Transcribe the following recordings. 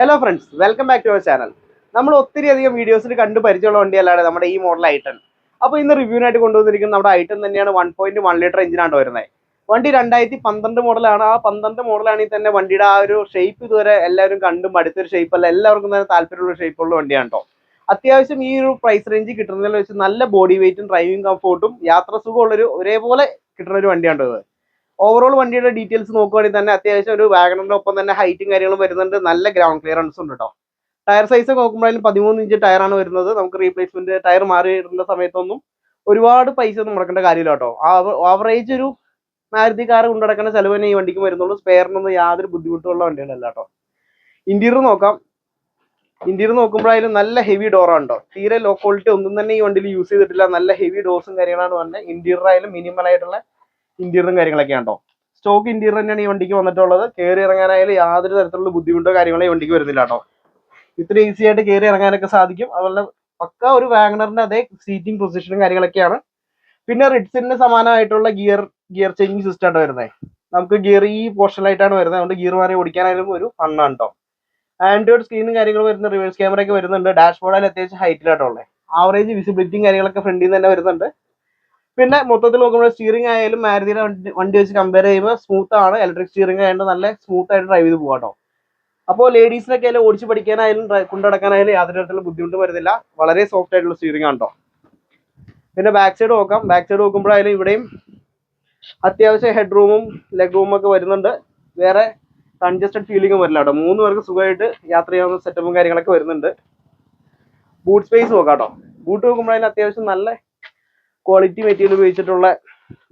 Hello friends, welcome back to our channel. നമ്മൾ ഒത്തിരി അധികം വീഡിയോസിൽ കണ്ട് പരിചയമുള്ള വണ്ടിയല്ലാണ് നമ്മുടെ ഈ മോഡൽ ഐ10. അപ്പോൾ ഇന്ന് റിവ്യൂവിനായിട്ട് കൊണ്ടുവന്നിരിക്കുന്നത് നമ്മുടെ ഐ10 തന്നെയാണ്. 1.1 ലിറ്റർ എഞ്ചിനാണ് വരുന്നത്. വണ്ടി 2012 മോഡലാണ്. ആ 12 മോഡലാണെങ്കിൽ തന്നെ വണ്ടിയുടെ ആ ഒരു ഷേപ്പ് ഇതുവരെ എല്ലാവരും കണ്ടും അടുത്തൊരു ഷേപ്പ് അല്ല, എല്ലാവർക്കും തന്നെ താല്പര്യമുള്ള ഷേപ്പുള്ള വണ്ടിയാണ് കേട്ടോ. അത്യാവശ്യം ഈ ഒരു പ്രൈസ് റേഞ്ച് കിട്ടുന്നതിൽ വെച്ച് നല്ല ബോഡി വെയിറ്റും ഡ്രൈവിംഗ് കംഫോർട്ടും യാത്ര സുഖമുള്ളൊരു ഒരേപോലെ കിട്ടുന്ന ഒരു വണ്ടിയാണ് ഇത്. ഓവറോൾ വണ്ടിയുടെ ഡീറ്റെയിൽസ് നോക്കുകയാണെങ്കിൽ തന്നെ അത്യാവശ്യം ഒരു വാഗണറിന്റെ ഒപ്പം തന്നെ ഹൈറ്റും കാര്യങ്ങളും വരുന്നുണ്ട്. നല്ല ഗ്രൗണ്ട് ക്ലിയറൻസ് ഉണ്ട് കേട്ടോ. ടയർ സൈസ് നോക്കുമ്പോഴായാലും 13 ഇഞ്ച് ടയറാണ് വരുന്നത്. നമുക്ക് റീപ്ലേസ്മെന്റ് ടയർ മാറിയിരുന്ന സമയത്തൊന്നും ഒരുപാട് പൈസ ഒന്നും മുടക്കേണ്ട കാര്യമില്ല കേട്ടോ. ആവറേജ് ഒരു മാരുതി കാർ കൊണ്ടുനടക്കുന്ന ചിലവ് തന്നെ ഈ വണ്ടിക്ക് വരുന്നുള്ളൂ. സ്പെയറിനൊന്നും യാതൊരു ബുദ്ധിമുട്ടുള്ള വണ്ടികളല്ല കേട്ടോ. ഇന്റീരിയർ നോക്കാം. ഇന്റീരിയർ നോക്കുമ്പോഴായാലും നല്ല ഹെവി ഡോറാണ് കേട്ടോ. തീരെ ലോ ക്വാളിറ്റി ഒന്നും തന്നെ ഈ വണ്ടിയിൽ യൂസ് ചെയ്തിട്ടില്ല. നല്ല ഹെവി ഡോസും കാര്യങ്ങളാണ് വന്നത്. ഇന്റീരിയർ ആയാലും മിനിമൽ ആയിട്ടുള്ള ഇന്റീരിയറും കാര്യങ്ങളൊക്കെ ഉണ്ടോ. സ്റ്റോക്ക് ഇന്റീരിയർ തന്നെയാണ് ഈ വണ്ടിക്ക് വന്നിട്ടുള്ളത്. കയറി ഇറങ്ങാനായാലും യാതൊരു തരത്തിലുള്ള ബുദ്ധിമുട്ടോ കാര്യങ്ങളോ ഈ വണ്ടിക്ക് വരുന്നില്ല കേട്ടോ. ഇത്ര ഈസി ആയിട്ട് കയറി ഇറങ്ങാനൊക്കെ സാധിക്കും. അതുപോലെ പക്ക ഒരു വാഗണറിന്റെ അതേ സീറ്റിംഗ് പൊസിഷനും കാര്യങ്ങളൊക്കെയാണ്. പിന്നെ റിഡ്സിന് സമാനമായിട്ടുള്ള ഗിയർ ചേഞ്ചിങ് സിസ്റ്റം ആണ് വരുന്നത്. നമുക്ക് ഗിയർ ഈ പോർഷനിലായിട്ടാണ് വരുന്നത്. അതുകൊണ്ട് ഗിയർ മാറി ഓടിക്കാനായാലും ഒരു ഫണ്ണാണ് കേട്ടോ. ആൻഡ്രോയിഡ് സ്ക്രീനും കാര്യങ്ങളും വരുന്ന റിവേഴ്സ് ക്യാമറ ഒക്കെ വരുന്നുണ്ട്. ഡാഷ്ബോർഡിൽ അത്യാവശ്യം ഹൈറ്റിലായിട്ടുള്ളത്. ആവറേജ് വിസിബിലിറ്റിയും കാര്യങ്ങളൊക്കെ ഫ്രണ്ടിൽ നിന്ന് തന്നെ വരുന്നുണ്ട്. പിന്നെ മൊത്തത്തിൽ നോക്കുമ്പോൾ സ്റ്റിയറിംഗ് ആയാലും മാരുതിയുടെ വണ്ടി വെച്ച് കമ്പയർ ചെയ്യുമ്പോൾ സ്മൂത്ത് ആണ്. ഇലക്ട്രിക് സ്റ്റിയറിംഗ് ആയതുകൊണ്ട് നല്ല സ്മൂത്ത് ആയിട്ട് ഡ്രൈവ് ചെയ്ത് പോകാം കേട്ടോ. അപ്പോൾ ലേഡീസിനൊക്കെ ആയാലും ഓടിച്ച് പഠിക്കാനായാലും കൊണ്ടുനടക്കാനായാലും യാതൊരു തരത്തിലുള്ള ബുദ്ധിമുട്ട് വരുന്നില്ല. വളരെ സോഫ്റ്റ് ആയിട്ടുള്ള സ്റ്റിയറിംഗ് ആണ് കേട്ടോ. പിന്നെ ബാക്ക് സൈഡ് നോക്കാം. ബാക്ക് സൈഡ് നോക്കുമ്പോഴായാലും ഇവിടെയും അത്യാവശ്യം ഹെഡ് റൂമും ലെഗ് റൂമും ഒക്കെ വരുന്നുണ്ട്. വേറെ കൺജസ്റ്റഡ് ഫീലിംഗും വരില്ല കേട്ടോ. 3 പേർക്ക് സുഖമായിട്ട് യാത്ര ചെയ്യാവുന്ന സെറ്റപ്പും കാര്യങ്ങളൊക്കെ വരുന്നുണ്ട്. ബൂട്ട് സ്പേസ് നോക്കാം കേട്ടോ. ബൂട്ട് നോക്കുമ്പോഴായാലും അത്യാവശ്യം നല്ല ക്വാളിറ്റി മെറ്റീരിയൽ ഉപയോഗിച്ചിട്ടുള്ള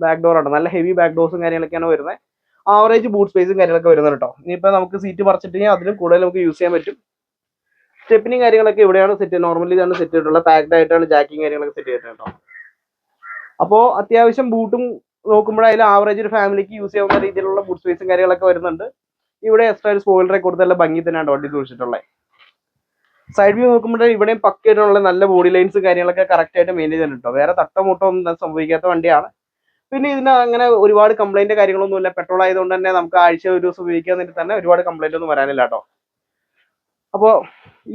ബാക്ക് ഡോർ ആണ്. നല്ല ഹെവി ബാക്ക് ഡോർസും കാര്യങ്ങളൊക്കെയാണ് വരുന്നത്. ആവറേജ് ബൂട്ട് സ്പേസും കാര്യങ്ങളൊക്കെ വരുന്നുണ്ട് കേട്ടോ. ഇനിയിപ്പോൾ നമുക്ക് സീറ്റ് പറിച്ചിട്ടുണ്ടെങ്കിൽ അതിലും കൂടുതൽ നമുക്ക് യൂസ് ചെയ്യാൻ പറ്റും. സ്റ്റെപ്പിനും കാര്യങ്ങളൊക്കെ ഇവിടെയാണ് സെറ്റ്. നോർമലി ഇതാണ് സെറ്റ് ചെയ്തിട്ടുള്ളത്. പാക്ഡ് ആയിട്ടാണ് ജാക്കിങ് കാര്യങ്ങളൊക്കെ സെറ്റ് ചെയ്തിട്ടുണ്ട് കേട്ടോ. അപ്പോൾ അത്യാവശ്യം ബൂട്ടും നോക്കുമ്പോഴായാലും ആവറേജ് ഒരു ഫാമിലിക്ക് യൂസ് ചെയ്യാവുന്ന രീതിയിലുള്ള ബൂട്ട് സ്പേസും കാര്യങ്ങളൊക്കെ വരുന്നുണ്ട്. ഇവിടെ എക്സ്ട്രാ ഒരു സ്പോയിലറെ കൊടുത്ത് നല്ല ഭംഗി തന്നെയാണ് വണ്ടി സൂക്ഷിച്ചിട്ടുള്ളത്. സൈഡ് വ്യൂ നോക്കുമ്പോൾ ഇവിടെയും പക്കയായിട്ടുള്ള നല്ല ബോഡി ലൈൻസും കാര്യങ്ങളൊക്കെ കറക്റ്റ് ആയിട്ട് മെയിൻറ്റെയിൻ ചെയ്തിട്ടുണ്ടോ. വേറെ തട്ടമുട്ടോ ഒന്നും സംഭവിക്കാത്ത വണ്ടിയാണ്. പിന്നെ ഇതിന് അങ്ങനെ ഒരുപാട് കംപ്ലൈന്റ് കാര്യങ്ങളൊന്നുമില്ല. പെട്രോൾ ആയതുകൊണ്ട് തന്നെ നമുക്ക് ആഴ്ച ഒരു ദിവസം ഉപയോഗിക്കാൻ തന്നെ ഒരുപാട് കംപ്ലൈന്റ് ഒന്നും വരാനില്ല കേട്ടോ. അപ്പോൾ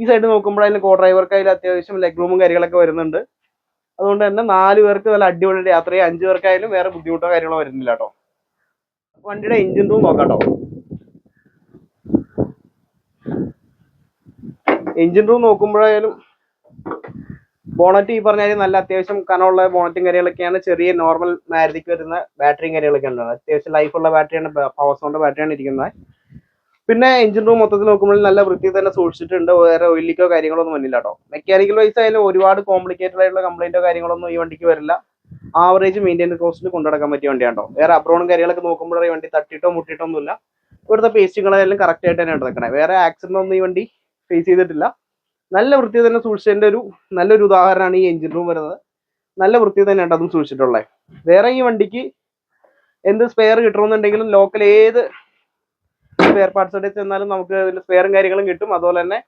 ഈ സൈഡ് നോക്കുമ്പോഴായാലും കോ ഡ്രൈവർക്കായാലും അത്യാവശ്യം ലെഗ് റൂമും കാര്യങ്ങളൊക്കെ വരുന്നുണ്ട്. അതുകൊണ്ട് തന്നെ 4 പേർക്ക് നല്ല അടിപൊളി യാത്ര ചെയ്യാം. 5 പേർക്കായാലും വേറെ ബുദ്ധിമുട്ടോ കാര്യങ്ങളോ വരുന്നില്ല കേട്ടോ. വണ്ടിയുടെ എഞ്ചിൻ റൂം നോക്കാം കേട്ടോ. എഞ്ചിൻ റൂം നോക്കുമ്പോഴായാലും ബോണറ്റ് ഈ പറഞ്ഞാലും നല്ല അത്യാവശ്യം കനമുള്ള ബോണറ്റും കാര്യങ്ങളൊക്കെയാണ്. ചെറിയ നോർമൽ മാരുതിക്ക് വരുന്ന ബാറ്ററിയും കാര്യങ്ങളൊക്കെ ഉണ്ട്. അത്യാവശ്യം ലൈഫുള്ള ബാറ്ററിയാണ്, പവർസോണിന്റെ ബാറ്ററിയാണ് ഇരിക്കുന്നത്. പിന്നെ എഞ്ചിൻ റൂം മൊത്തത്തിൽ നോക്കുമ്പോൾ നല്ല വൃത്തി തന്നെ സൂക്ഷിച്ചിട്ടുണ്ട്. വേറെ ഓയിലിക്കോ കാര്യങ്ങളൊന്നും വന്നില്ല കേട്ടോ. മെക്കാനിക്കൽ വൈസ് ആയാലും ഒരുപാട് കോംപ്ലിക്കേറ്റഡ് ആയിട്ടുള്ള കംപ്ലൈന്റോ കാര്യങ്ങളൊന്നും ഈ വണ്ടിക്ക് വരില്ല. ആവറേജ് മെയിൻ്റെനൻസ് കോസ്റ്റിൽ കൊണ്ടുനടക്കാൻ പറ്റിയ വണ്ടിയാണ് കേട്ടോ. വേറെ അബ്രോണും കാര്യങ്ങളൊക്കെ നോക്കുമ്പോഴേ വണ്ടി തട്ടിട്ടോ മുട്ടിട്ടോ ഒന്നുമില്ല. ഇവിടുത്തെ പേസ്റ്റുകളെല്ലാം കറക്റ്റ് ആയിട്ട് തന്നെയാണ് നിൽക്കണത്. വേറെ ആക്സിഡന്റ് ഒന്നും ഈ വണ്ടി ഫേസ് ചെയ്തിട്ടില്ല. നല്ല വൃത്തി തന്നെ സൂക്ഷിച്ചതിന്റെ നല്ലൊരു ഉദാഹരണമാണ് ഈ എഞ്ചിൻ റൂം വരുന്നത്. നല്ല വൃത്തി തന്നെയാണ് അതും സൂക്ഷിച്ചിട്ടുള്ളത്. വേറെ ഈ വണ്ടിക്ക് എന്ത് സ്പെയർ കിട്ടണമെന്നുണ്ടെങ്കിലും ലോക്കൽ ഏത് സ്പെയർ പാർട്സ് എടുത്ത് ചെന്നാലും നമുക്ക് ഇതിന്റെ സ്പെയറും കാര്യങ്ങളും കിട്ടും. അതുപോലെ തന്നെ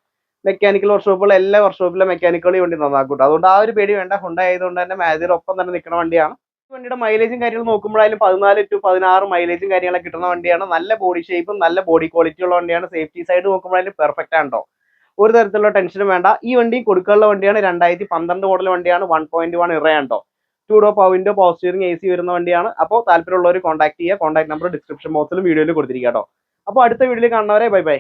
മെക്കാനിക്കൽ വർക്ക്ഷോപ്പുകൾ എല്ലാ വർക്ക്ഷോപ്പിലെ മെക്കാനിക്കുകളും ഈ വണ്ടി നന്നാക്കും. അതുകൊണ്ട് ആ ഒരു പേടി വേണ്ട. ഹുണ്ടാ ആയതുകൊണ്ട് തന്നെ മാരുതിയുടെ ഒപ്പം തന്നെ നിൽക്കുന്ന വണ്ടിയാണ്. ഈ വണ്ടിയുടെ മൈലേജും കാര്യങ്ങളും നോക്കുമ്പോഴായാലും 14 to 16 മൈലേജും കാര്യങ്ങളൊക്കെ കിട്ടുന്ന വണ്ടിയാണ്. നല്ല ബോഡി ഷേപ്പും നല്ല ബോഡി ക്വാളിറ്റി ഉള്ള വണ്ടിയാണ്. സേഫ്റ്റി സൈഡ് നോക്കുമ്പോഴായാലും പെർഫെക്റ്റ് ആണ് കേട്ടോ. ഒരു തരത്തിലുള്ള ടെൻഷനും വേണ്ട. ഈ വണ്ടി കൊടുക്കാനുള്ള വണ്ടിയാണ്. 2012 മോഡൽ വണ്ടിയാണ്. 1.1 ഇറയാണ് കേട്ടോ. 2 door power window, power steering, AC വരുന്ന വണ്ടിയാണ്. അപ്പോൾ താല്പര്യമുള്ളവർ കോൺടാക്ട് ചെയ്യുക. കോൺടാക്ട് നമ്പർ ഡിസ്ക്രിപ്ഷൻ ബോക്സിലും വീഡിയോയിൽ കൊടുത്തിരിക്കുക കേട്ടോ. അപ്പോൾ അടുത്ത വീഡിയോയിൽ കാണുന്നവരെ ബൈ ബൈ.